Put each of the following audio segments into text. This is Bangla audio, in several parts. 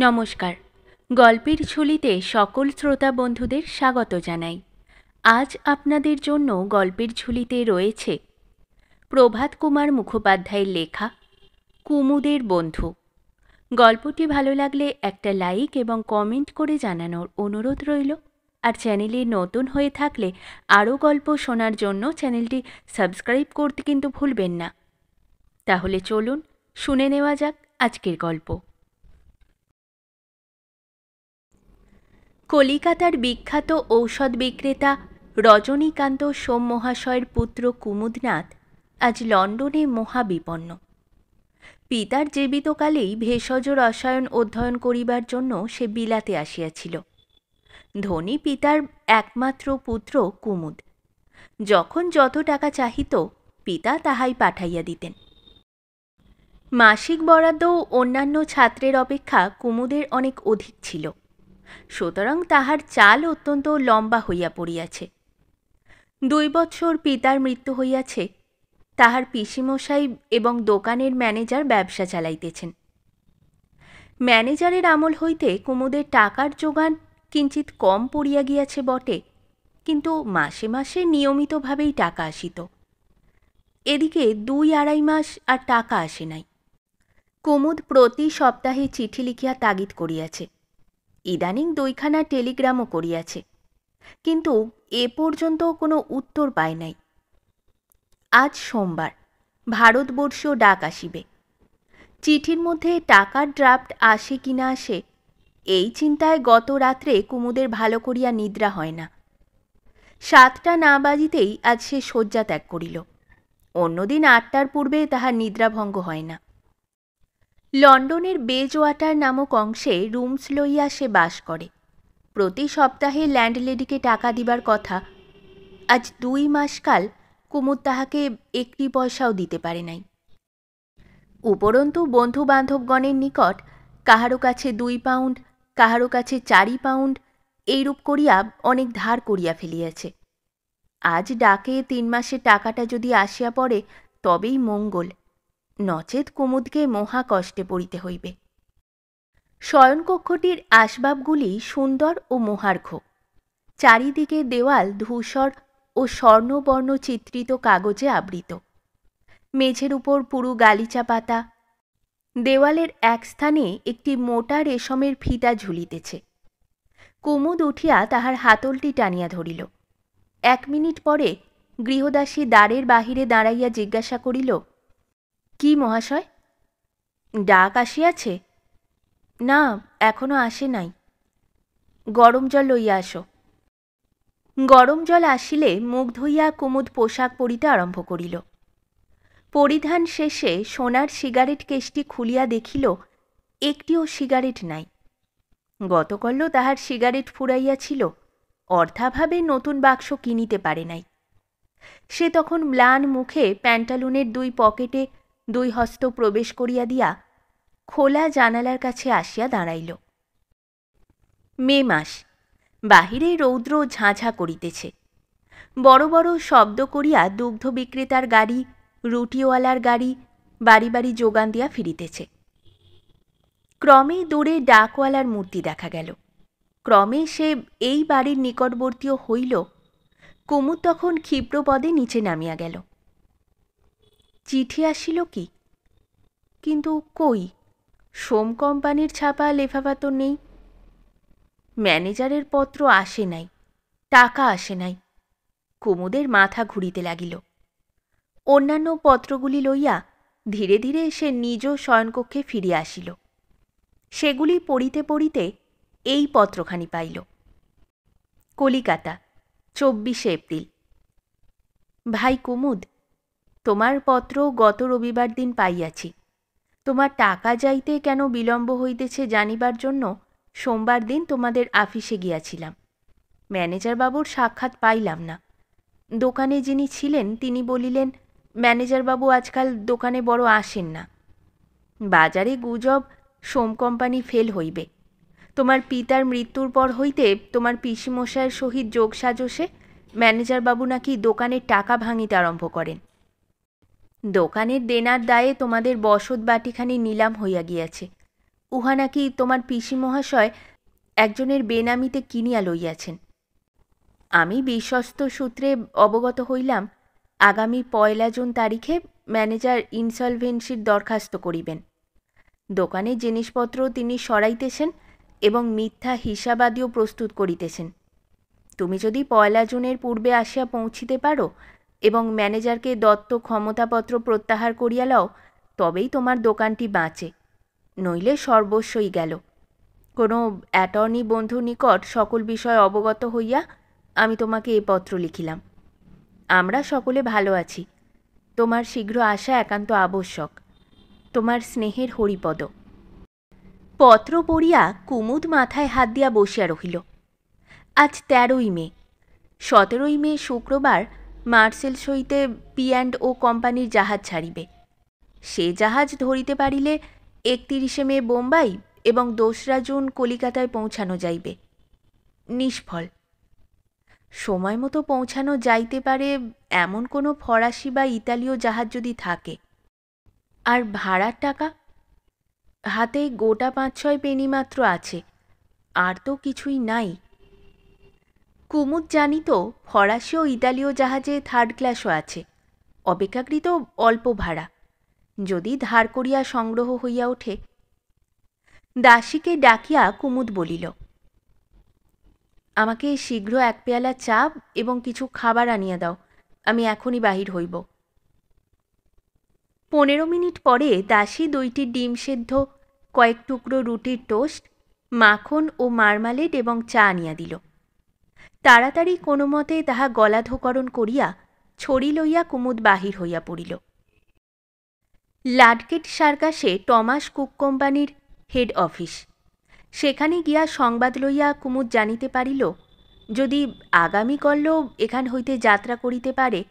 নমস্কার। গল্পের ঝুলিতে সকল শ্রোতা বন্ধুদের স্বাগত জানাই। আজ আপনাদের জন্য গল্পের ঝুলিতে রয়েছে প্রভাত কুমার মুখোপাধ্যায়ের লেখা কুমুদের বন্ধু। গল্পটি ভালো লাগলে একটা লাইক এবং কমেন্ট করে জানানোর অনুরোধ রইল। আর চ্যানেলে নতুন হয়ে থাকলে আরও গল্প শোনার জন্য চ্যানেলটি সাবস্ক্রাইব করতে কিন্তু ভুলবেন না। তাহলে চলুন শুনে নেওয়া যাক আজকের গল্প। কলিকাতার বিখ্যাত ঔষধ বিক্রেতা রজনীকান্ত সোম মহাশয়ের পুত্র কুমুদনাথ আজ লন্ডনে মহাবিপন্ন। পিতার জীবিতকালেই ভেষজ রসায়ন অধ্যয়ন করিবার জন্য সে বিলাতে আসিয়াছিল। ধনী পিতার একমাত্র পুত্র কুমুদ। যখন যত টাকা চাহিত পিতা তাহাই পাঠাইয়া দিতেন। মাসিক বরাদ্দও অন্যান্য ছাত্রের অপেক্ষা কুমুদের অনেক অধিক ছিল, সুতরাং তাহার চাল অত্যন্ত লম্বা হইয়া পড়িয়াছে। 2 বৎসর পিতার মৃত্যু হইয়াছে। তাহার পিসিমশাই এবং দোকানের ম্যানেজার ব্যবসা চালাইতেছেন। ম্যানেজারের আমল হইতে কুমুদের টাকার যোগান কিঞ্চিত কম পড়িয়া গিয়াছে বটে, কিন্তু মাসে মাসে নিয়মিতভাবেই টাকা আসিত। এদিকে 2-2.5 মাস আর টাকা আসে নাই। কুমুদ প্রতি সপ্তাহে চিঠি লিখিয়া তাগিদ করিয়াছে। ইদানিং 2খানা টেলিগ্রামও করিয়াছে, কিন্তু এ পর্যন্ত কোনো উত্তর পায় নাই। আজ সোমবার, ভারতবর্ষীয় ডাক আসিবে। চিঠির মধ্যে টাকার ড্রাফট আসে কি না আসে, এই চিন্তায় গত রাত্রে কুমুদের ভালো করিয়া নিদ্রা হয় না। 7টা না বাজিতেই আজ সে শয্যা ত্যাগ করিল। অন্যদিন 8টার পূর্বে তাহার নিদ্রাভঙ্গ হয় না। লন্ডনের বেজওয়াটার নামক অংশে রুমস লইয়া সে বাস করে। প্রতি সপ্তাহে ল্যান্ডলেডিকে টাকা দিবার কথা। আজ 2 মাসকাল কুমুদ তাহাকে 1 পয়সাও দিতে পারে নাই। উপরন্তু বন্ধু বান্ধবগণের নিকট কাহারো কাছে 2 পাউন্ড, কাহারো কাছে 4 পাউন্ড এইরূপ করিয়া অনেক ধার করিয়া ফেলিয়াছে। আজ ডাকে 3 মাসের টাকাটা যদি আসিয়া পড়ে তবেই মঙ্গল, নচেত কুমুদকে মহা কষ্টে পড়িতে হইবে। শয়নকক্ষটির আসবাবগুলি সুন্দর ও মোহার্ঘ। চারিদিকে দেওয়াল ধূসর ও স্বর্ণবর্ণ চিত্রিত কাগজে আবৃত। মেঝের উপর পুরু গালিচা পাতা। দেওয়ালের এক স্থানে একটি মোটা রেশমের ফিতা ঝুলিতেছে। কুমুদ উঠিয়া তাহার হাতলটি টানিয়া ধরিল। 1 মিনিট পরে গৃহদাসী দ্বারের বাহিরে দাঁড়াইয়া জিজ্ঞাসা করিল, কি মহাশয়, ডাক আসিয়াছে? না, এখনো আসে নাই। গরম জল লইয়া আসো। গরম জল আসিলে মুখ ধুইয়া কুমুদ পোশাক পরিতে আরম্ভ করিল। পরিধান শেষে সোনার সিগারেট কেসটি খুলিয়া দেখিল একটিও সিগারেট নাই। গতকালও তাহার সিগারেট ফুরাইয়াছিল, অর্থাভাবে নতুন বাক্স কিনিতে পারে নাই। সে তখন ম্লান মুখে প্যান্টালুনের 2 পকেটে 2 হস্ত প্রবেশ করিয়া দিয়া খোলা জানালার কাছে আসিয়া দাঁড়াইল। মে মাস, বাহিরে রৌদ্র ঝাঁঝা করিতেছে। বড় বড় শব্দ করিয়া দুগ্ধ বিক্রেতার গাড়ি, রুটিওয়ালার গাড়ি বাড়ি বাড়ি যোগান দিয়া ফিরিতেছে। ক্রমে দূরে ডাকওয়ালার মূর্তি দেখা গেল। ক্রমে সে এই বাড়ির নিকটবর্তীও হইল। কুমুদ তখন ক্ষিপ্রপদে নিচে নামিয়া গেল। চিঠি আসিল কি? কিন্তু কই, সোম কোম্পানির ছাপা লেফাফা তো নেই। ম্যানেজারের পত্র আসে নাই, টাকা আসে নাই। কুমুদের মাথা ঘুরিতে লাগিল। অন্যান্য পত্রগুলি লইয়া ধীরে ধীরে সে নিজ শয়নকক্ষে ফিরিয়া আসিল। সেগুলি পড়িতে পড়িতে এই পত্রখানি পাইল। কলিকাতা, 24 এপ্রিল। ভাই কুমুদ, তোমার পত্র গত রবিবার দিন পাইয়াছি। তোমার টাকা যাইতে কেন বিলম্ব হইতেছে জানিবার জন্য সোমবার দিন তোমাদের আফিসে গিয়াছিলাম। ম্যানেজারবাবুর সাক্ষাৎ পাইলাম না। দোকানে যিনি ছিলেন তিনি বলিলেন, ম্যানেজারবাবু আজকাল দোকানে বড় আসেন না। বাজারে গুজব সোম কোম্পানি ফেল হইবে। তোমার পিতার মৃত্যুর পর হইতে তোমার পিসিমশায়ের সহিত যোগসাজশে ম্যানেজারবাবু নাকি দোকানের টাকা ভাঙিতে আরম্ভ করেন। দোকানের দেনার দায়ে তোমাদের বসত বাটিখানি নিলাম হইয়া গিয়াছে। উহা নাকি তোমার পিসি মহাশয় একজনের বেনামিতে কিনিয়া লইয়াছেন। আমি বিশ্বস্ত সূত্রে অবগত হইলাম, আগামী 1 জুন তারিখে ম্যানেজার ইনসলভেন্সির দরখাস্ত করিবেন। দোকানের জিনিসপত্র তিনি সরাইতেছেন এবং মিথ্যা হিসাবাদিও প্রস্তুত করিতেছেন। তুমি যদি 1 জুনের পূর্বে আসিয়া পৌঁছিতে পারো এবং ম্যানেজারকে দত্ত ক্ষমতাপত্র প্রত্যাহার করিয়া লও, তবেই তোমার দোকানটি বাঁচে, নইলে সর্বস্বই গেল। কোনো অ্যাটর্নি বন্ধু নিকট সকল বিষয় অবগত হইয়া আমি তোমাকে এ পত্র লিখিলাম। আমরা সকলে ভালো আছি। তোমার শীঘ্র আসা একান্ত আবশ্যক। তোমার স্নেহের হরিপদ। পত্র পড়িয়া কুমুদ মাথায় হাত দিয়া বসিয়া রহিল। আজ 13ই মে। 17ই মে শুক্রবার মার্সেলস হইতে P&O কোম্পানির জাহাজ ছাড়িবে। সে জাহাজ ধরিতে পারিলে 31শে মে বোম্বাই এবং 2রা জুন কলিকাতায় পৌঁছানো যাইবে। নিষ্ফল। সময় মতো পৌঁছানো যাইতে পারে এমন কোনো ফরাসি বা ইতালীয় জাহাজ যদি থাকে। আর ভাড়ার টাকা? হাতে গোটা 5-6 পেনি মাত্র আছে, আর তো কিছুই নাই। কুমুদ জানিত ফরাসি ও ইতালীয় জাহাজে 3rd ক্লাসও আছে, অপেক্ষাকৃত অল্প ভাড়া, যদি ধার করিয়া সংগ্রহ হইয়া ওঠে। দাসীকে ডাকিয়া কুমুদ বলিল, আমাকে শীঘ্র 1 পেয়ালা চা এবং কিছু খাবার আনিয়া দাও, আমি এখনই বাহির হইব। 15 মিনিট পরে দাসী 2টি ডিম সেদ্ধ, কয়েক টুকরো রুটির টোস্ট, মাখন ও মারমালেড এবং চা আনিয়া দিল। তাড়াতাড়ি কোনো মতে তাহা গলাধোকরণ করিয়া ছড়ি লইয়া কুমুদ বাহির হইয়া পড়িল। লাডগেট সার্কাসে টমাস কুক কোম্পানির হেড অফিস। সেখানে গিয়া সংবাদ লইয়া কুমুদ জানিতে পারিল, যদি আগামীকল্য এখান হইতে যাত্রা করিতে পারে,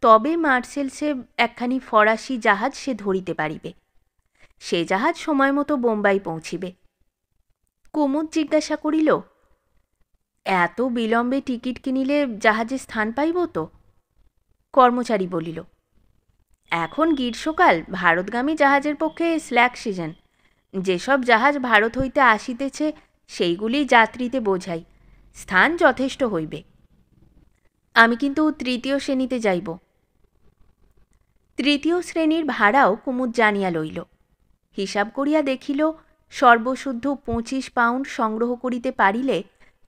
তবে মার্সেলসে একখানি ফরাসি জাহাজ সে ধরিতে পারিবে। সে জাহাজ সময় মতো বোম্বাই পৌঁছিবে। কুমুদ জিজ্ঞাসা করিল, এত বিলম্বে টিকিট কিনিলে জাহাজে স্থান পাইব তো? কর্মচারী বলিল, এখন গ্রীষ্মকাল, ভারতগামী জাহাজের পক্ষে স্ল্যাক সিজন। যেসব জাহাজ ভারত হইতে আসিতেছে সেইগুলি যাত্রীতে বোঝাই, স্থান যথেষ্ট হইবে। আমি কিন্তু 3য় শ্রেণীতে যাইব। 3য় শ্রেণীর ভাড়াও কুমুদ জানিয়া লইল। হিসাব করিয়া দেখিল, সর্বশুদ্ধ 25 পাউন্ড সংগ্রহ করিতে পারিলে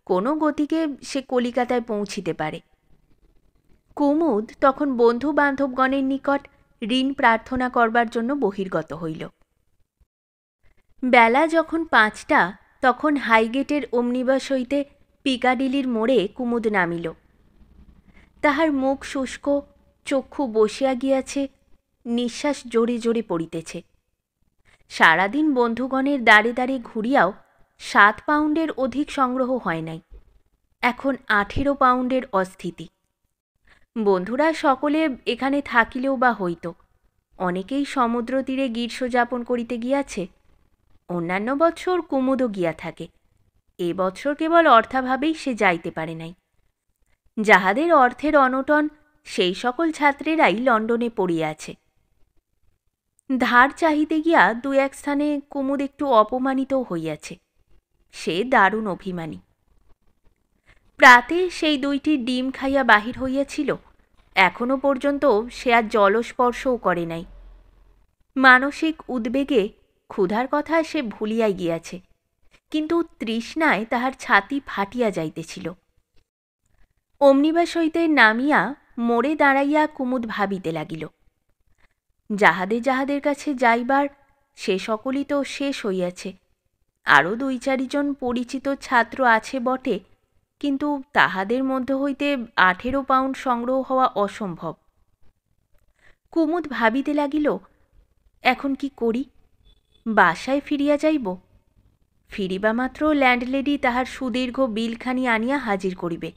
কোনো গতিকে সে কলিকাতায় পৌঁছিতে পারে। কুমুদ তখন বন্ধু বান্ধবগণের নিকট ঋণ প্রার্থনা করবার জন্য বহির্গত হইল। বেলা যখন 5টা, তখন হাইগেটের ওমনিবাস হইতে পিকাডিলির মোড়ে কুমুদ নামিল। তাহার মুখ শুষ্ক, চক্ষু বসিয়া গিয়াছে, নিঃশ্বাস জোরে জোরে পড়িতেছে। সারাদিন বন্ধুগণের দ্বারে দ্বারে ঘুরিয়াও 7 পাউন্ডের অধিক সংগ্রহ হয় নাই। এখন 18 পাউন্ডের অস্থিতি। বন্ধুরা সকলে এখানে থাকিলেও বা হইত, অনেকেই সমুদ্র তীরে গ্রীষ্মযাপন করিতে গিয়াছে। অন্যান্য বৎসর কুমুদও গিয়া থাকে, এ বৎসর কেবল অর্থাভাবেই সে যাইতে পারে নাই। যাহাদের অর্থের অনটন, সেই সকল ছাত্রেরাই লন্ডনে পড়িয়াছে। ধার চাহিতে গিয়া 2-1 স্থানে কুমুদ একটু অপমানিতও হইয়াছে। সে দারুণ অভিমানী। প্রাতে সেই 2টি ডিম খাইয়া বাহির হইয়াছিল, এখনো পর্যন্ত সে আর জলস্পর্শও করে নাই। মানসিক উদ্বেগে ক্ষুধার কথা সে ভুলিয়াই গিয়াছে, কিন্তু তৃষ্ণায় তাহার ছাতি ফাটিয়া যাইতেছিল। ওমনিবাস হইতে নামিয়া মোড়ে দাঁড়াইয়া কুমুদ ভাবিতে লাগিল, যাহাদের কাছে যাইবার সে সকলই তো শেষ হইয়াছে। আরও 2-4 জন পরিচিত ছাত্র আছে বটে, কিন্তু তাহাদের মধ্য হইতে 18 পাউন্ড সংগ্রহ হওয়া অসম্ভব। কুমুদ ভাবিতে লাগিল, এখন কি করি? বাসায় ফিরিয়া যাইব? ফিরিবা মাত্র ল্যান্ডলেডি তাহার সুদীর্ঘ বিলখানি আনিয়া হাজির করিবে।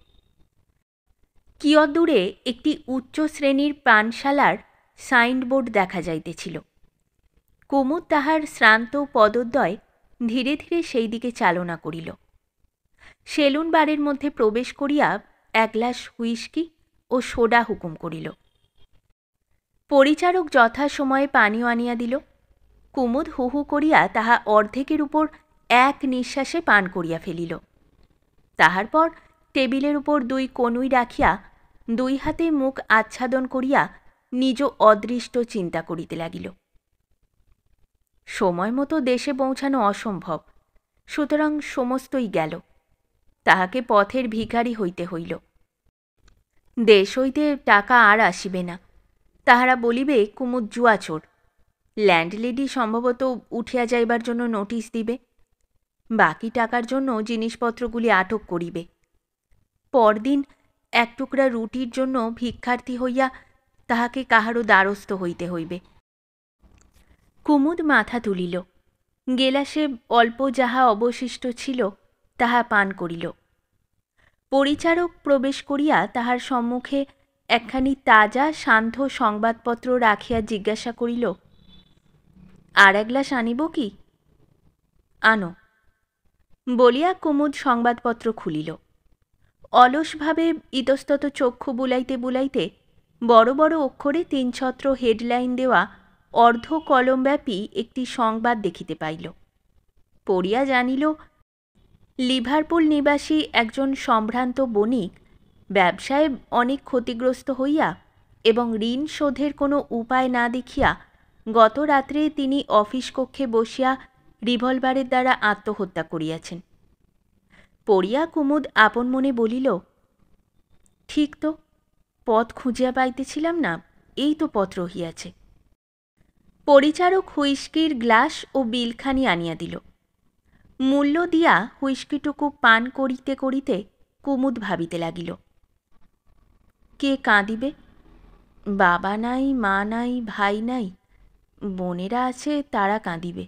কিয়দূরে একটি উচ্চ শ্রেণীর পানশালার সাইনবোর্ড দেখা যাইতেছিল। কুমুদ তাহার শ্রান্ত পদদ্বয় ধীরে ধীরে সেই দিকে চালনা করিল। সেলুন বারের মধ্যে প্রবেশ করিয়া 1 গ্লাস হুইস্কি ও সোডা হুকুম করিল। পরিচারক যথাসময়ে পানীয় আনিয়া দিল। কুমুদ হু হু করিয়া তাহা অর্ধেকের উপর এক নিঃশ্বাসে পান করিয়া ফেলিল। তাহার পর টেবিলের উপর 2 কনুই রাখিয়া 2 হাতে মুখ আচ্ছাদন করিয়া নিজ অদৃষ্ট চিন্তা করিতে লাগিল। সময় মতো দেশে পৌঁছানো অসম্ভব, সুতরাং সমস্তই গেল। তাহাকে পথের ভিখারি হইতে হইল। দেশ হইতে টাকা আর আসিবে না। তাহারা বলিবে কুমুদ জুয়াচোর। ল্যান্ডলেডি সম্ভবত উঠিয়া যাইবার জন্য নোটিশ দিবে। বাকি টাকার জন্য জিনিসপত্রগুলি আটক করিবে। পরদিন এক টুকরা রুটির জন্য ভিক্ষার্থী হইয়া তাহাকে কাহারও দ্বারস্থ হইতে হইবে। কুমুদ মাথা তুলিল, গেলাসে অল্প যাহা অবশিষ্ট ছিল তাহা পান করিল। পরিচারক প্রবেশ করিয়া তাহার সম্মুখে একখানি তাজা সান্ধ্য সংবাদপত্র রাখিয়া জিজ্ঞাসা করিল, আর এক গ্লাস আনিব কি? আনো বলিয়া কুমুদ সংবাদপত্র খুলিল। অলসভাবে ইতস্তত চক্ষু বুলাইতে বুলাইতে বড় বড় অক্ষরে 3 ছত্র হেডলাইন দেওয়া অর্ধ কলমব্যাপী একটি সংবাদ দেখিতে পাইল। পড়িয়া জানিল, লিভারপুল নিবাসী একজন সম্ভ্রান্ত বণিক ব্যবসায় অনেক ক্ষতিগ্রস্ত হইয়া এবং ঋণ শোধের কোনো উপায় না দেখিয়া গত রাত্রে তিনি অফিস কক্ষে বসিয়া রিভলভারের দ্বারা আত্মহত্যা করিয়াছেন। পড়িয়া কুমুদ আপন মনে বলিল, ঠিক তো, পথ খুঁজিয়া পাইতেছিলাম না, এই তো পথ রহিয়াছে। পরিচারক হুইস্কির গ্লাস ও বিলখানি আনিয়া দিল। মূল্য দিয়া হুইস্কিটুকু পান করিতে করিতে কুমুদ ভাবিতে লাগিল, কে কাঁদিবে? বাবা নাই, মা নাই, ভাই নাই, বোনেরা আছে, তারা কাঁদিবে।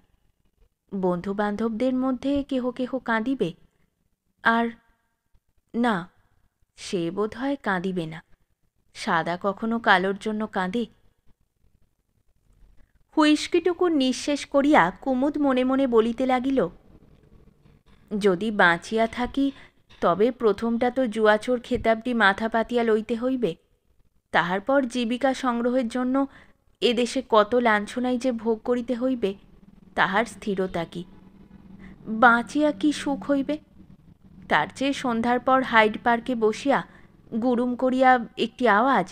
বন্ধুবান্ধবদের মধ্যে কেহ কেহ কাঁদিবে, আর না, সে বোধ হয় কাঁদিবে না। সাদা কখনো কালোর জন্য কাঁদে? হুইস্কিটুকু নিঃশেষ করিয়া কুমুদ মনে মনে বলিতে লাগিল, যদি বাঁচিয়া থাকি তবে প্রথমটা তো জুয়াচোর খেতাবটি মাথা পাতিয়া লইতে হইবে। তাহার পর জীবিকা সংগ্রহের জন্য এদেশে কত লাঞ্ছনাই যে ভোগ করিতে হইবে, তাহার স্থিরতা কি? বাঁচিয়া কি সুখ হইবে? তার চেয়ে সন্ধ্যার পর হাইড পার্কে বসিয়া গুরুম করিয়া একটি আওয়াজ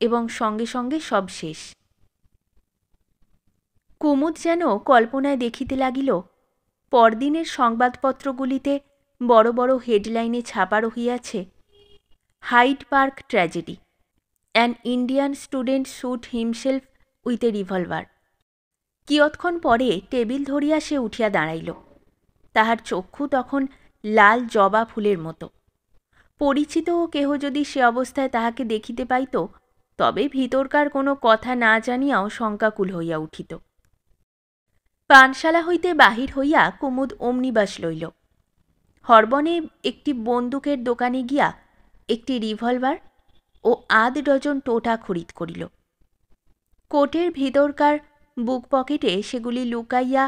এবং সঙ্গে সঙ্গে সব শেষ। কুমুদ যেন কল্পনায় দেখিতে লাগিল, পরদিনের সংবাদপত্রগুলিতে বড় বড় হেডলাইনে ছাপা রহিয়াছে, Hyde Park tragedy, an Indian student shoot himself with a revolver. কিয়ৎক্ষণ পরে টেবিল ধরিয়া সে উঠিয়া দাঁড়াইল। তাহার চক্ষু তখন লাল জবা ফুলের মতো। পরিচিত কেহ যদি সে অবস্থায় তাহাকে দেখিতে পাইত, তবে ভিতরকার কোনো কথা না জানিয়াও শঙ্কাকুল হইয়া উঠিত। পানশালা হইতে বাহির হইয়া কুমুদ অমনিবাস লইল। হরবনে একটি বন্দুকের দোকানে গিয়া একটি রিভলভার ও 8 ডজন টোটা খরিদ করিল। কোটের ভিতরকার বুক পকেটে সেগুলি লুকাইয়া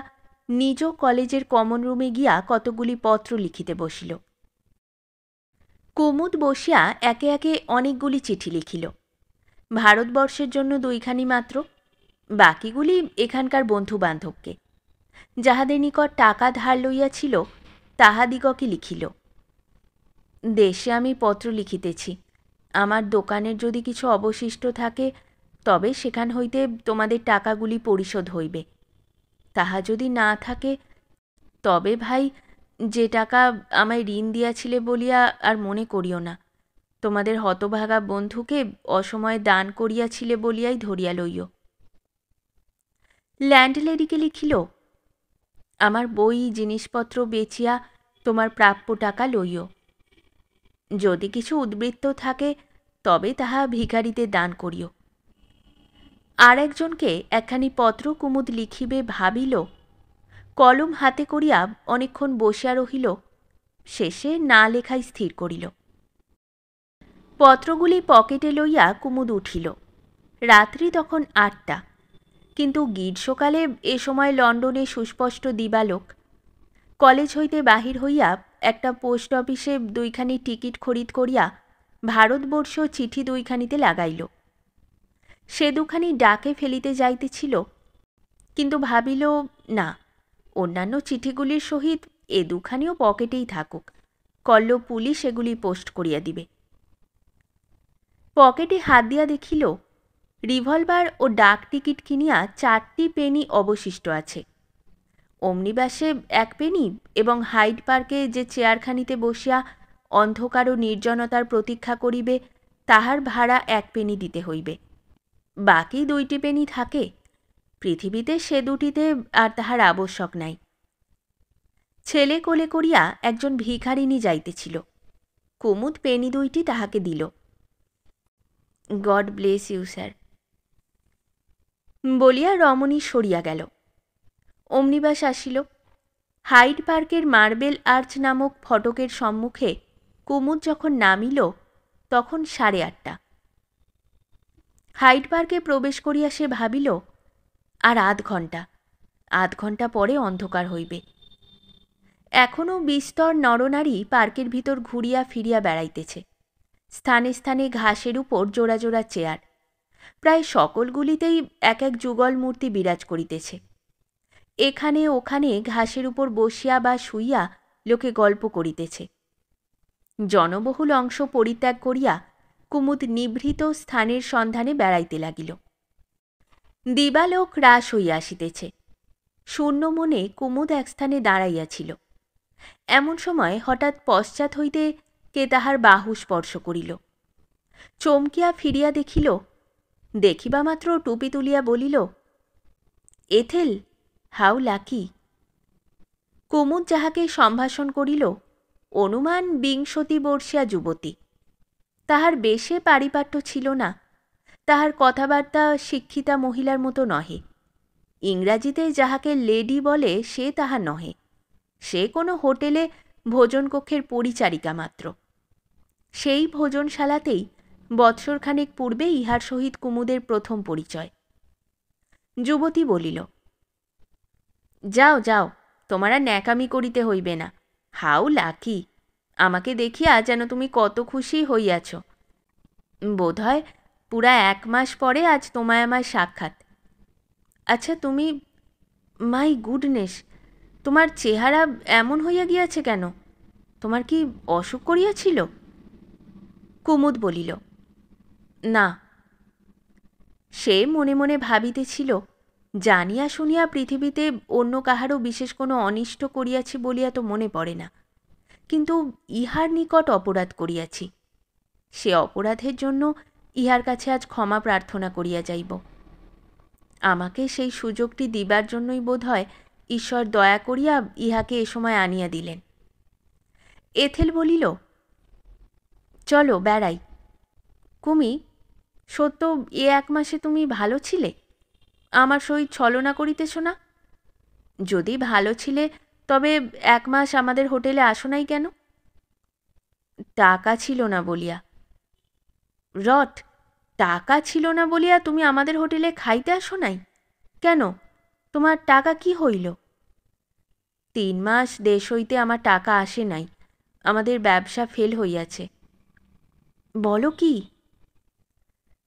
নিজ কলেজের কমন রুমে গিয়া কতগুলি পত্র লিখিতে বসিল। কুমুদ বসিয়া একে একে অনেকগুলি চিঠি লিখিল। ভারতবর্ষের জন্য 2খানি মাত্র, বাকিগুলি এখানকার বন্ধুবান্ধবকে। যাহাদের নিকট টাকা ধার লইয়াছিল তাহাদিগকে লিখিল, দেশে আমি পত্র লিখিতেছি, আমার দোকানের যদি কিছু অবশিষ্ট থাকে তবে সেখান হইতে তোমাদের টাকাগুলি পরিশোধ হইবে। তাহা যদি না থাকে তবে ভাই, যে টাকা আমায় ঋণ দিয়াছিলে বলিয়া আর মনে করিও না। তোমাদের হতভাগা বন্ধুকে অসময়ে দান করিয়াছিলে বলিয়াই ধরিয়া লইও। ল্যান্ডলেডিকে লিখিল, আমার বই জিনিসপত্র বেচিয়া তোমার প্রাপ্য টাকা লইও। যদি কিছু উদ্বৃত্ত থাকে তবে তাহা ভিখারিতে দান করিও। আর একজনকে একখানি পত্র কুমুদ লিখিবে ভাবিল, কলম হাতে করিয়া অনেকক্ষণ বসিয়া রহিল, শেষে না লেখাই স্থির করিল। পত্রগুলি পকেটে লইয়া কুমুদ উঠিল। রাত্রি তখন 8টা, কিন্তু গ্রীষ্মকালে এ সময় লন্ডনে সুস্পষ্ট দিবালোক। কলেজ হইতে বাহির হইয়া একটা পোস্ট অফিসে 2খানি টিকিট খরিদ করিয়া ভারতবর্ষ চিঠি 2খানিতে লাগাইল। সে 2খানি ডাকে ফেলিতে যাইতেছিল, কিন্তু ভাবিল না, অন্যান্য চিঠিগুলির সহিত এ দুখানিও পকেটেই থাকুক, কল্ল পুলিশ এগুলি পোস্ট করিয়া দিবে। পকেটে হাত দিয়া দেখিল রিভলভার ও ডাক টিকিট কিনিয়া 4টি পেনি অবশিষ্ট আছে। অমনিবাসে 1 পেনি এবং হাইড পার্কে যে চেয়ারখানিতে বসিয়া অন্ধকার ও নির্জনতার প্রতীক্ষা করিবে তাহার ভাড়া 1 পেনি দিতে হইবে। বাকি 2টি পেনি থাকে, পৃথিবীতে সে দুটিতে আর তাহার আবশ্যক নাই। ছেলে কোলে করিয়া একজন ভিখারিনী যাইতেছিল। কুমুদ পেনি 2টি তাহাকে দিল। গড ব্লেস ইউ স্যার বলিয়া রমণী সরিয়া গেল। অমনিবাস আসিল। হাইড পার্কের মার্বেল আর্চ নামক ফটকের সম্মুখে কুমুদ যখন নামিল তখন 8:30। হাইড পার্কে প্রবেশ করিয়া সে ভাবিল আর আধ ঘণ্টা পরে অন্ধকার হইবে। এখনও বিস্তর নরনারী পার্কের ভিতর ঘুরিয়া ফিরিয়া বেড়াইতেছে। স্থানে স্থানে ঘাসের উপর জোড়া জোড়া চেয়ার, প্রায় সকলগুলিতেই এক এক যুগল মূর্তি বিরাজ করিতেছে। এখানে ওখানে ঘাসের উপর বসিয়া বা শুইয়া লোকে গল্প করিতেছে। জনবহুল অংশ পরিত্যাগ করিয়া কুমুদ নিভৃত স্থানের সন্ধানে বেড়াইতে লাগিল। দিবালোক হ্রাস হইয়া আসিতেছে। শূন্য মনে কুমুদ এক স্থানে দাঁড়াইয়াছিল। এমন সময় হঠাৎ পশ্চাৎ হইতে কে তাহার বাহু স্পর্শ করিল। চমকিয়া ফিরিয়া দেখিল, দেখিবা মাত্র টুপি তুলিয়া বলিল, এথেল, হাউ লাকি। কুমুদ যাহাকে সম্ভাষণ করিল অনুমান 20 বর্ষীয়া যুবতী। তাহার বেশে পারিপাট্য ছিল না, তাহার কথাবার্তা শিক্ষিতা মহিলার মতো নহে। ইংরাজিতে যাহাকে লেডি বলে সে তাহা নহে, সে কোনো হোটেলে ভোজনকক্ষের পরিচারিকা মাত্র। সেই ভোজনশালাতেই বৎসরখানেক পূর্বে ইহার সহিত কুমুদের প্রথম পরিচয়। যুবতী বলিল, যাও যাও, তোমার আর ন্যাকামি করিতে হইবে না। হাউ লাকি, আমাকে দেখিয়া যেন তুমি কত খুশি হইয়াছ। বোধহয় পুরা 1 মাস পরে আজ তোমায় আমার সাক্ষাৎ। আচ্ছা তুমি, মাই গুডনেস, তোমার চেহারা এমন হইয়া গিয়াছে কেন? তোমার কি অসুখ করিয়াছিল? কুমুদ বলিল, না। সে মনে মনে ভাবিতেছিল, জানিয়া শুনিয়া পৃথিবীতে অন্য কাহারও বিশেষ কোনো অনিষ্ট করিয়াছি বলিয়া তো মনে পড়ে না, কিন্তু ইহার নিকট অপরাধ করিয়াছি। সে অপরাধের জন্য ইহার কাছে আজ ক্ষমা প্রার্থনা করিয়া যাইব। আমাকে সেই সুযোগটি দিবার জন্যই বোধ হয় ঈশ্বর দয়া করিয়া ইহাকে এ সময় আনিয়া দিলেন। এথেল বলিল, চলো বেড়াই। কুমি, সত্য 1 মাসে তুমি ভালো ছিলে? আমার সহিত ছলনা করিতেছ না? যদি ভালো ছিলে তবে 1 মাস আমাদের হোটেলে আসো নাই কেন? টাকা ছিল না বলিয়া। রট, টাকা ছিল না বলিয়া তুমি আমাদের হোটেলে খাইতে আসো নাই কেন? তোমার টাকা কি হইল? 3 মাস দেশ হইতে আমার টাকা আসে নাই, আমাদের ব্যবসা ফেল হইয়াছে। বলো কি?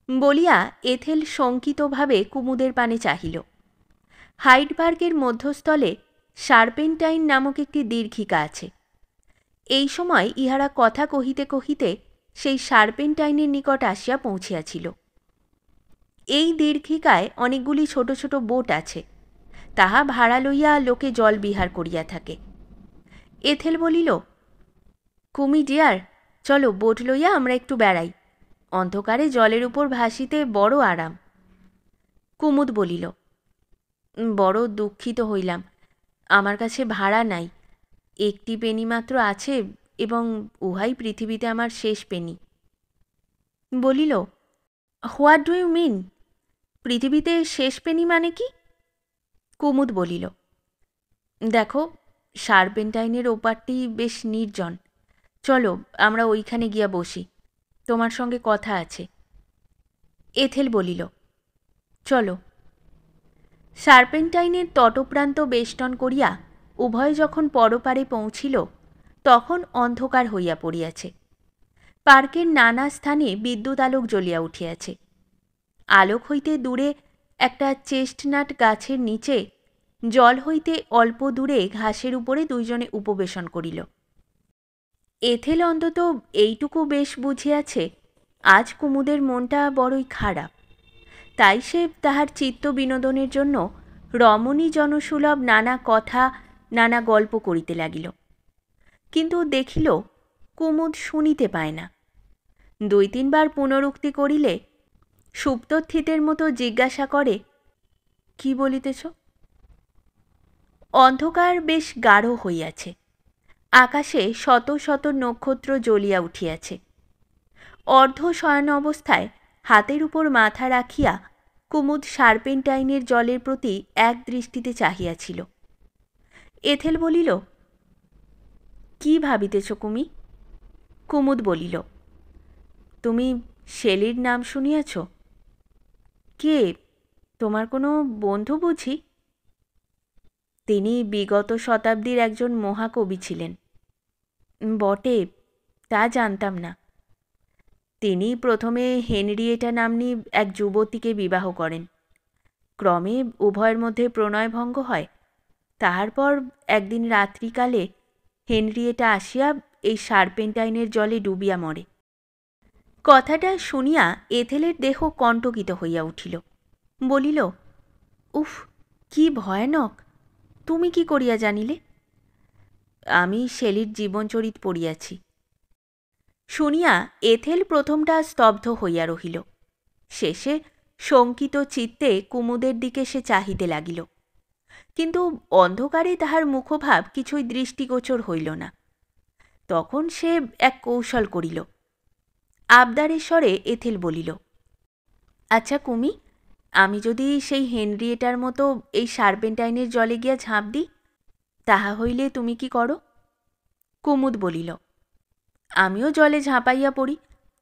বলিয়া এথেল শঙ্কিতভাবে কুমুদের পানে চাহিল। হাইড পার্কের মধ্যস্থলে সার্পেন্টাইন নামক একটি দীর্ঘিকা আছে। এই সময় ইহারা কথা কহিতে কহিতে সেই সার্পেন্টাইনের নিকট আসিয়া পৌঁছিয়াছিল। এই দীর্ঘিকায় অনেকগুলি ছোট ছোট বোট আছে, তাহা ভাড়া লইয়া লোকে জল বিহার করিয়া থাকে। এথেল বলিল, কুমি ডিয়ার, চলো বোট লইয়া আমরা একটু বেড়াই। অন্ধকারে জলের উপর ভাসিতে বড় আরাম। কুমুদ বলিল, বড় দুঃখিত হইলাম, আমার কাছে ভাড়া নাই। 1টি পেনি মাত্র আছে এবং উহাই পৃথিবীতে আমার শেষ পেনি। বলিল, হোয়াট ডু ইউ মিন? পৃথিবীতে শেষ পেনি মানে কি? কুমুদ বলিল, দেখো, সার্পেন্টাইনের ওপারটি বেশ নির্জন। চলো আমরা ওইখানে গিয়া বসি, তোমার সঙ্গে কথা আছে। এথেল বলিল, চলো। সার্পেন্টাইনের তটপ্রান্ত বেষ্টন করিয়া উভয় যখন পরপারে পৌঁছিল তখন অন্ধকার হইয়া পড়িয়াছে। পার্কের নানা স্থানে বিদ্যুৎ আলোক জ্বলিয়া উঠিয়াছে। আলোক হইতে দূরে একটা চেস্টনাট গাছের নিচে জল হইতে অল্প দূরে ঘাসের উপরে দুইজনে উপবেশন করিল। এথেল অন্তত এইটুকু বেশ বুঝিয়াছে আজ কুমুদের মনটা বড়ই খারাপ, তাই সে তাহার চিত্ত বিনোদনের জন্য রমণী জনসুলভ নানা কথা নানা গল্প করিতে লাগিল। কিন্তু দেখিল কুমুদ শুনিতে পায় না। 2-3 বার পুনরুক্তি করিলে সুপ্তস্থিতের মতো জিজ্ঞাসা করে, কি বলিতেছ? অন্ধকার বেশ গাঢ় হইয়াছে, আকাশে শত শত নক্ষত্র জ্বলিয়া উঠিয়াছে। অর্ধ শয়ন অবস্থায় হাতের উপর মাথা রাখিয়া কুমুদ সার্পেন্টাইনের জলের প্রতি এক দৃষ্টিতে চাহিয়াছিল। এথেল বলিল, কি ভাবিতেছ কুমি? কুমুদ বলিল, তুমি শেলির নাম শুনিয়াছ? কে, তোমার কোনো বন্ধু বুঝি? তিনি বিগত শতাব্দীর একজন মহাকবি ছিলেন। বটে, তা জানতাম না। তিনি প্রথমে হেনরিয়েটা নাম্নী এক যুবতীকে বিবাহ করেন। ক্রমে উভয়ের মধ্যে প্রণয়ভঙ্গ হয়। তাহার পর একদিন রাত্রিকালে হেনরিয়েটা আসিয়া এই সার্পেন্টাইনের জলে ডুবিয়া মরে। কথাটা শুনিয়া এথেলের দেহ কণ্টকিত হইয়া উঠিল। বলিল, উফ, কি ভয়ানক! তুমি কি করিয়া জানিলে? আমি শেলির জীবনচরিত পড়িয়াছি। শুনিয়া এথেল প্রথমটা স্তব্ধ হইয়া রহিল। শেষে শঙ্কিত চিত্তে কুমুদের দিকে সে চাহিতে লাগিল, কিন্তু অন্ধকারে তাহার মুখভাব কিছুই দৃষ্টিগোচর হইল না। তখন সে এক কৌশল করিল। আবদারের স্বরে এথেল বলিল, আচ্ছা কুমি, আমি যদি সেই হেনরিয়েটার মতো এই সার্পেন্টাইনের জলে গিয়া ঝাঁপ দিই, তাহা হইলে তুমি কি করো? কুমুদ বলিল, আমিও জলে ঝাঁপাইয়া পড়ি,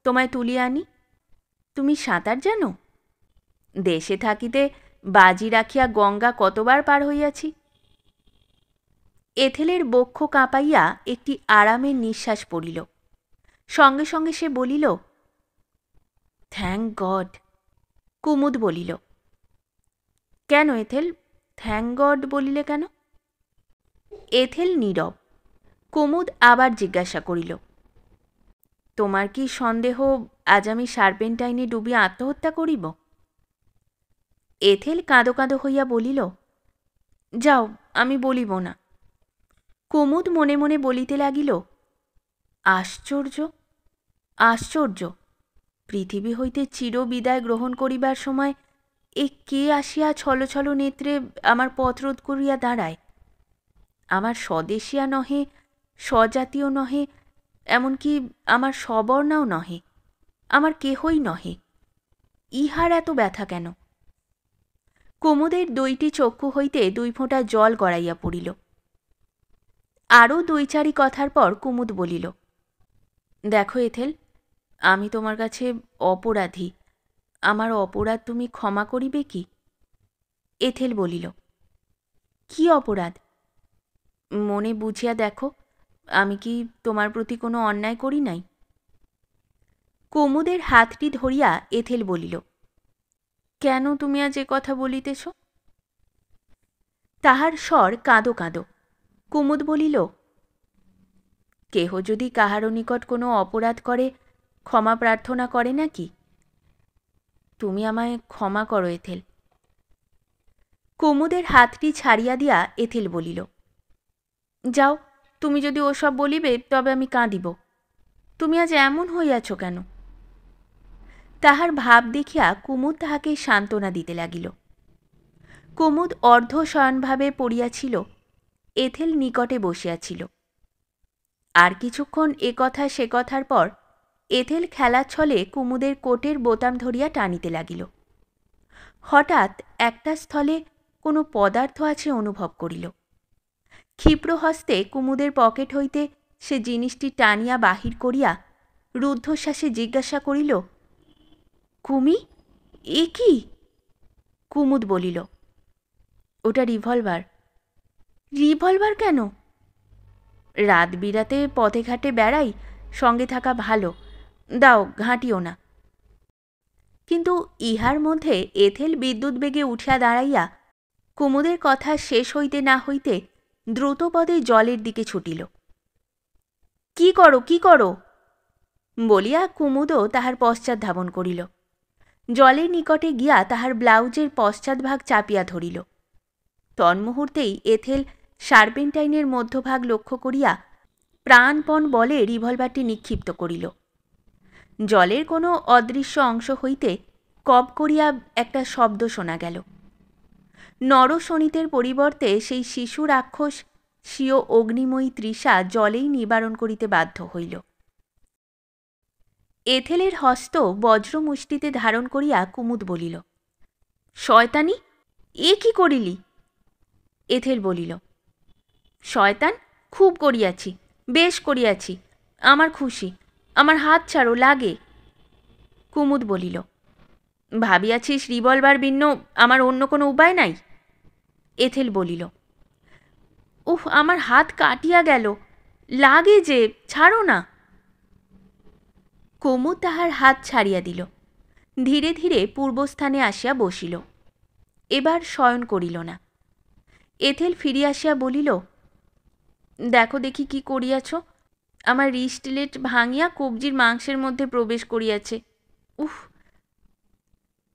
তোমায় তুলিয়া আনি। তুমি সাঁতার জানো? দেশে থাকিতে বাজি রাখিয়া গঙ্গা কতবার পার হইয়াছি। এথেলের বক্ষ কাঁপাইয়া একটি আরামের নিঃশ্বাস পড়িল। সঙ্গে সঙ্গে সে বলিল, থ্যাংক গড। কুমুদ বলিল, কেন এথেল, থ্যাংক গড বলিলে কেন? এথেল নীরব। কুমুদ আবার জিজ্ঞাসা করিল, তোমার কি সন্দেহ আজ আমি সার্পেন্টাইনে ডুবিয়া আত্মহত্যা করিব? এথেল কাঁদো কাঁদো হইয়া বলিল, যাও, আমি বলিব না। কুমুদ মনে মনে বলিতে লাগিল, আশ্চর্য, আশ্চর্য! পৃথিবী হইতে চিরবিদায় গ্রহণ করিবার সময় এ কে আসিয়া ছল ছল নেত্রে আমার পথ রোধ করিয়া দাঁড়ায়? আমার স্বদেশিয়া নহে, স্বজাতীয় নহে, এমনকি আমার সবর্ণাও নহে, আমার কেহই নহে। ইহার এত ব্যথা কেন? কুমুদের 2টি চক্ষু হইতে 2 ফোঁটা জল গড়াইয়া পড়িল। আরও 2-4 কথার পর কুমুদ বলিল, দেখো এথেল, আমি তোমার কাছে অপরাধী। আমার অপরাধ তুমি ক্ষমা করিবে কি? এথেল বলিল, কি অপরাধ? মনে বুঝিয়া দেখো, আমি কি তোমার প্রতি কোনো অন্যায় করি নাই? কুমুদের হাতটি ধরিয়া এথেল বলিল, কেন তুমি আজ এ কথা বলিতেছ? তাহার স্বর কাঁদো কাঁদো। কুমুদ বলিল, কেহ যদি কাহারও নিকট কোনো অপরাধ করে ক্ষমা প্রার্থনা করে নাকি? তুমি আমায় ক্ষমা করো এথেল। কুমুদের হাতটি ছাড়িয়া দিয়া এথেল বলিল, যাও, তুমি যদি ওসব বলিবে তবে আমি কাঁদিব। তুমি আজ এমন হইয়াছ কেন? তাহার ভাব দেখিয়া কুমুদ তাহাকে সান্ত্বনা দিতে লাগিল। কুমুদ অর্ধ শয়নভাবে পড়িয়াছিল, এথেল নিকটে বসিয়াছিল। আর কিছুক্ষণ এ কথা সে কথার পর এথেল খেলার ছলে কুমুদের কোটের বোতাম ধরিয়া টানিতে লাগিল। হঠাৎ একটা স্থলে কোনো পদার্থ আছে অনুভব করিল। ক্ষিপ্র হস্তে কুমুদের পকেট হইতে সে জিনিসটি টানিয়া বাহির করিয়া রুদ্ধশ্বাসে জিজ্ঞাসা করিল, কুমি, এ কি? কুমুদ বলিল, ওটা রিভলভার। রিভলভার কেন? রাত বিরাতে পথে ঘাটে বেড়াই, সঙ্গে থাকা ভালো, দাও, ঘাঁটিও না। কিন্তু ইহার মধ্যে এথেল বিদ্যুৎ বেগে উঠিয়া দাঁড়াইয়া কুমুদের কথা শেষ হইতে না হইতে দ্রুতপদে জলের দিকে ছুটিল। কি করো, কি করো বলিয়া কুমুদও তাহার পশ্চাৎ ধাবন করিল। জলের নিকটে গিয়া তাহার ব্লাউজের পশ্চাৎভাগ চাপিয়া ধরিল। তন্মুহূর্তেই এথেল সার্পেন্টাইনের মধ্যভাগ লক্ষ্য করিয়া প্রাণপণ বলে রিভলভারটি নিক্ষিপ্ত করিল। জলের কোনো অদৃশ্য অংশ হইতে কপ করিয়া একটা শব্দ শোনা গেল। নরশোণিতের পরিবর্তে সেই শিশু রাক্ষস স্বীয় অগ্নিময়ী তৃষা জলেই নিবারণ করিতে বাধ্য হইল। এথেলের হস্ত বজ্রমুষ্টিতে ধারণ করিয়া কুমুদ বলিল, শয়তানি, এ কি করিলি? এথেল বলিল, শয়তান, খুব করিয়াছি, বেশ করিয়াছি, আমার খুশি, আমার হাত ছাড়ো, লাগে। কুমুদ বলিল, ভাবিয়াছিস রিভলভার ভিন্ন আমার অন্য কোনো উপায় নাই? এথেল বলিল, উফ, আমার হাত কাটিয়া গেল, লাগে যে, ছাড়ো না। কুমুদ তাহার হাত ছাড়িয়া দিল। ধীরে ধীরে পূর্বস্থানে আসিয়া বসিল। এবার শয়ন করিল না। এথেল ফিরিয়া আসিয়া বলিল, দেখো দেখি কি করিয়াছ, আমার রিস্টলেট ভাঙিয়া কবজির মাংসের মধ্যে প্রবেশ করিয়াছে, উফ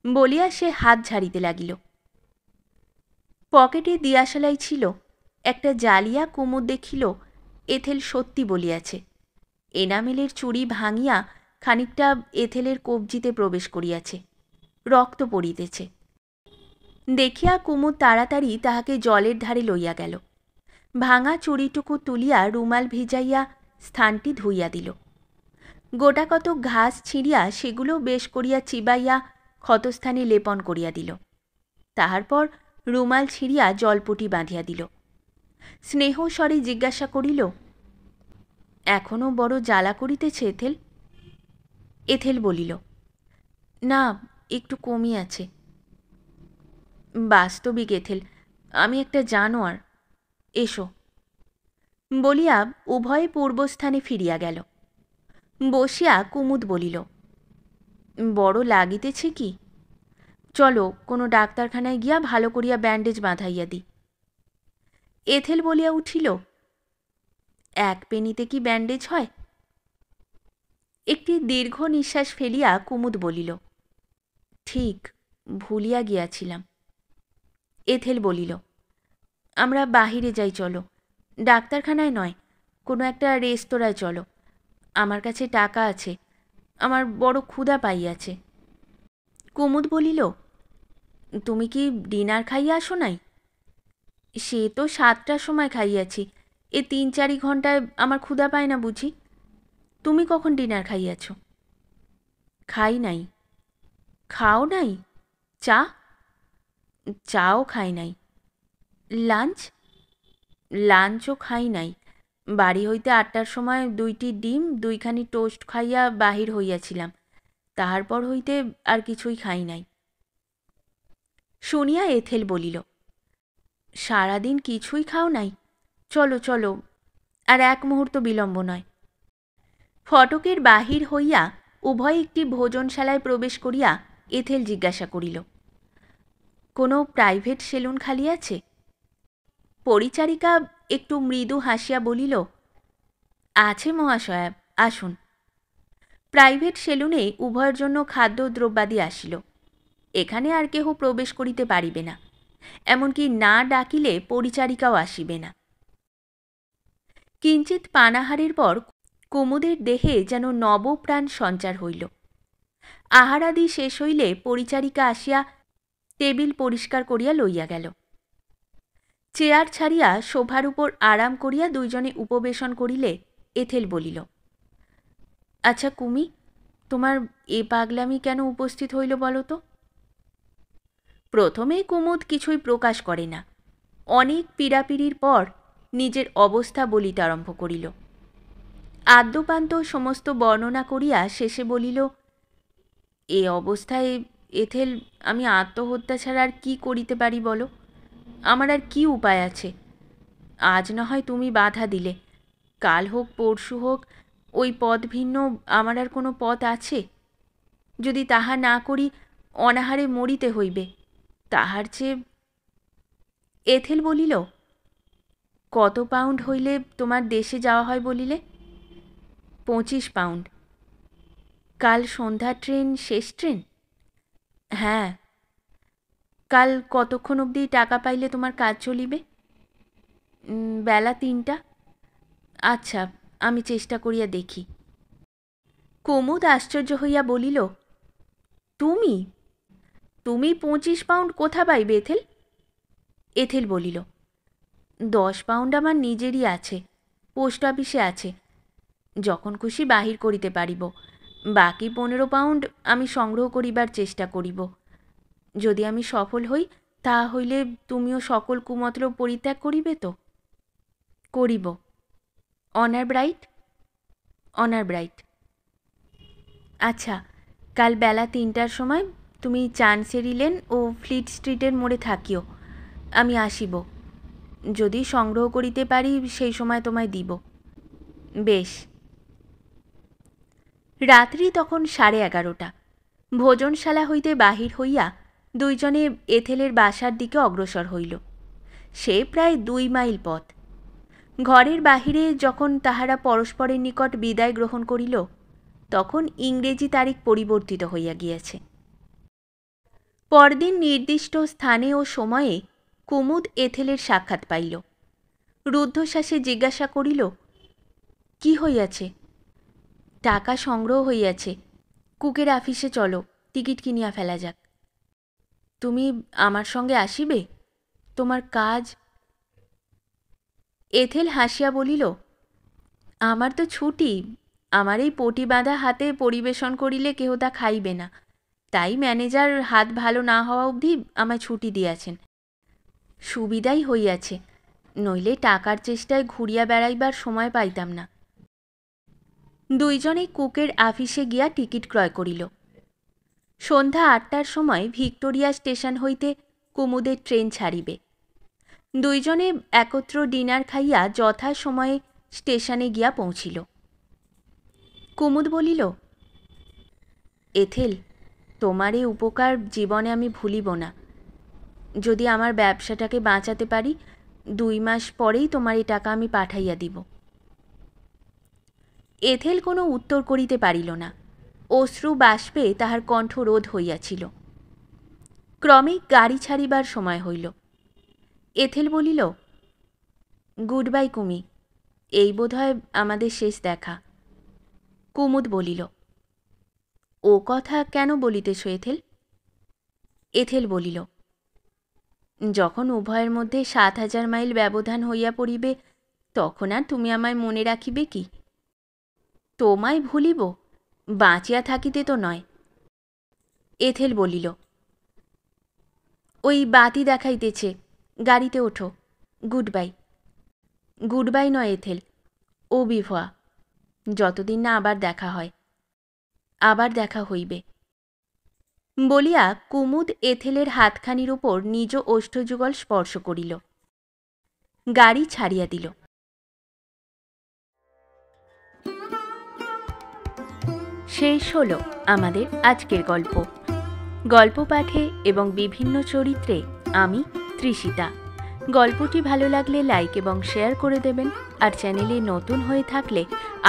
বলিয়া সে হাত ঝাড়িতে লাগিল। পকেটে দিয়াশালাই ছিল, একটা জ্বালিয়া কুমুদ দেখিল এথেল সত্যি বলিয়াছে। এনামেলের চুড়ি ভাঙিয়া খানিকটা এথেলের কবজিতে প্রবেশ করিয়াছে, রক্ত পড়িতেছে। দেখিয়া কুমুদ তাড়াতাড়ি তাহাকে জলের ধারে লইয়া গেল। ভাঙা চুড়িটুকু তুলিয়া রুমাল ভিজাইয়া স্থানটি ধুইয়া দিল। গোটাকত ঘাস ছিঁড়িয়া সেগুলো বেশ করিয়া চিবাইয়া ক্ষতস্থানে লেপন করিয়া দিল। তাহার পর রুমাল ছিঁড়িয়া জলপটি বাঁধিয়া দিল। স্নেহস্বরে জিজ্ঞাসা করিল, এখনও বড় জ্বালা করিতেছে এথেল? এথেল বলিল, না, একটু কমিয়াছে। বাস্তবিক এথেল, আমি একটা জানোয়ার, এসো বলিয়া উভয়ে পূর্বস্থানে ফিরিয়া গেল। বসিয়া কুমুদ বলিল, বড় লাগিতেছে কি? চলো কোনো ডাক্তারখানায় গিয়া ভালো করিয়া ব্যান্ডেজ বাঁধাইয়া দিই। এথেল বলিয়া উঠিল, এক পেনিতে কি ব্যান্ডেজ হয়? একটি দীর্ঘ নিঃশ্বাস ফেলিয়া কুমুদ বলিল, ঠিক, ভুলিয়া গিয়াছিলাম। এথেল বলিল, আমরা বাহিরে যাই, চলো, ডাক্তারখানায় নয়, কোনো একটা রেস্তোরাঁয় চলো, আমার কাছে টাকা আছে, আমার বড় ক্ষুধা পাইয়াছে। কুমুদ বলিল, তুমি কি ডিনার খাইয়া আসো নাই? সে তো 7টার সময় খাইয়াছি, এ 3-4 ঘন্টায় আমার ক্ষুধা পায় না বুঝি? তুমি কখন ডিনার খাইয়াছ? খাই নাই। খাও নাই? চা? চাও খাই নাই। লাঞ্চ? লাঞ্চও খাই নাই। বাড়ি হইতে 8টার সময় 2টি ডিম 2খানি টোস্ট খাইয়া বাহির হইয়াছিলাম, তাহার পর হইতে আর কিছুই খাই নাই। শুনিয়া এথেল বলিল, সারাদিন কিছুই খাও নাই? চলো চলো, আর এক মুহূর্ত বিলম্ব নয়। ফটকের বাহির হইয়া উভয় একটি ভোজনশালায় প্রবেশ করিয়া এথেল জিজ্ঞাসা করিল, কোনো প্রাইভেট সেলুন খালি আছে? পরিচারিকা একটু মৃদু হাসিয়া বলিল, আছে মহাশয়া, আসুন। প্রাইভেট সেলুনে উভয়ের জন্য খাদ্যদ্রব্যাদি আসিল। এখানে আর কেহ প্রবেশ করিতে পারিবে না, এমনকি না ডাকিলে পরিচারিকাও আসিবে না। কিঞ্চিৎ পানাহারের পর কুমুদের দেহে যেন নবপ্রাণ সঞ্চার হইল। আহারাদি শেষ হইলে পরিচারিকা আসিয়া টেবিল পরিষ্কার করিয়া লইয়া গেল। চেয়ার ছাড়িয়া সোফার উপর আরাম করিয়া দুইজনে উপবেশন করিলে এথেল বলিল, আচ্ছা কুমি, তোমার এ পাগলামি কেন উপস্থিত হইল বলো তো? প্রথমে কুমুদ কিছুই প্রকাশ করে না, অনেক পীড়াপিড়ির পর নিজের অবস্থা বলিতে আরম্ভ করিল। আদ্যপান্ত সমস্ত বর্ণনা করিয়া শেষে বলিল, এ অবস্থায় এথেল, আমি আত্মহত্যা ছাড়া আর কী করিতে পারি বলো? আমার আর কী উপায় আছে? আজ না হয় তুমি বাধা দিলে, কাল হোক পরশু হোক, ওই পথ ভিন্ন আমার আর কোনো পথ আছে? যদি তাহা না করি, অনাহারে মরিতে হইবে, তাহার চেয়ে। এথেল বলিল, কত পাউন্ড হইলে তোমার দেশে যাওয়া হয় বলিলে? 25 পাউন্ড। কাল সন্ধ্যার ট্রেন শেষ ট্রেন? হ্যাঁ। কাল কতক্ষণ অবধি টাকা পাইলে তোমার কাজ চলিবে? বেলা 3টা। আচ্ছা, আমি চেষ্টা করিয়া দেখি। কুমুদ আশ্চর্য হইয়া বলিল, তুমি তুমি 25 পাউন্ড কোথা পাইবে এথেল? এথেল বলিল, 10 পাউন্ড আমার নিজেরই আছে, পোস্ট অফিসে আছে, যখন খুশি বাহির করিতে পারিব। বাকি 15 পাউন্ড আমি সংগ্রহ করিবার চেষ্টা করিব। যদি আমি সফল হই, তাহা হইলে তুমিও সকল কুমতলব পরিত্যাগ করিবে তো? করিব। Honour bright? Honour bright. আচ্ছা, কাল বেলা 3টার সময় তুমি চানসেরি লেন ও ফ্লিট স্ট্রিটের মোড়ে থাকিও, আমি আসিব। যদি সংগ্রহ করিতে পারি সেই সময় তোমায় দিব। বেশ। রাত্রি তখন 11:30। ভোজনশালা হইতে বাহির হইয়া দুইজনে এথেলের বাসার দিকে অগ্রসর হইল। সে প্রায় 2 মাইল পথ। ঘরের বাহিরে যখন তাহারা পরস্পরের নিকট বিদায় গ্রহণ করিল, তখন ইংরেজি তারিখ পরিবর্তিত হইয়া গিয়াছে। পরদিন নির্দিষ্ট স্থানে ও সময়ে কুমুদ এথেলের সাক্ষাৎ পাইল। রুদ্ধশ্বাসে জিজ্ঞাসা করিল, কি হইয়াছে? টাকা সংগ্রহ হইয়াছে, কুকের আফিসে চলো, টিকিট কিনিয়া ফেলা যাক। তুমি আমার সঙ্গে আসিবে? তোমার কাজ। এথেল হাসিয়া বলিল, আমার তো ছুটি। আমার এই পটি বাঁধা হাতে পরিবেশন করিলে কেহ তা খাইবে না, তাই ম্যানেজার হাত ভালো না হওয়া অবধি আমায় ছুটি দিয়াছেন। সুবিধাই হইয়াছে, নইলে টাকার চেষ্টায় ঘুরিয়া বেড়াইবার সময় পাইতাম না। দুইজনে কুকের আফিসে গিয়া টিকিট ক্রয় করিল। সন্ধ্যা 8টার সময় ভিক্টোরিয়া স্টেশন হইতে কুমুদের ট্রেন ছাড়িবে। দুইজনে একত্র ডিনার খাইয়া যথা সময়ে স্টেশনে গিয়া পৌঁছিল। কুমুদ বলিল, এথেল, তোমার এই উপকার জীবনে আমি ভুলিব না। যদি আমার ব্যবসাটাকে বাঁচাতে পারি, 2 মাস পরেই তোমার এই টাকা আমি পাঠাইয়া দিব। এথেল কোনো উত্তর করিতে পারিল না। অশ্রু বাষ্পে তাহার কণ্ঠ রোধ হইয়াছিল। ক্রমে গাড়ি ছাড়িবার সময় হইল। এথেল বলিল, গুড বাই কুমি, এই বোধহয় আমাদের শেষ দেখা। কুমুদ বলিল, ও কথা কেন বলিতেছ এথেল? এথেল বলিল, যখন উভয়ের মধ্যে 7,000 মাইল ব্যবধান হইয়া পড়িবে, তখন আর তুমি আমায় মনে রাখিবে কি? তোমায় ভুলিব, বাঁচিয়া থাকিতে তো নয়। এথেল বলিল, ওই বাতি দেখাইতেছে, গাড়িতে ওঠো। Good bye. গুড বাই নয় এথেল, ও বিভয়া, যতদিন না আবার দেখা হয়। আবার দেখা হইবে। বলিয়া কুমুদ এথেলের হাতখানির উপর নিজ ওষ্ঠযুগল স্পর্শ করিল। গাড়ি ছাড়িয়া দিল। শেষ হল আমাদের আজকের গল্প। গল্প পাঠে এবং বিভিন্ন চরিত্রে আমি তৃষিতা। গল্পটি ভালো লাগলে লাইক এবং শেয়ার করে দেবেন। আর চ্যানেলে নতুন হয়ে থাকলে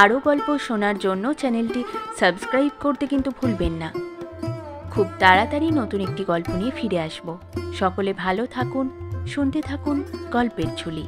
আরও গল্প শোনার জন্য চ্যানেলটি সাবস্ক্রাইব করতে কিন্তু ভুলবেন না। খুব তাড়াতাড়ি নতুন একটি গল্প নিয়ে ফিরে আসব। সকলে ভালো থাকুন, শুনতে থাকুন গল্পের ঝুলি।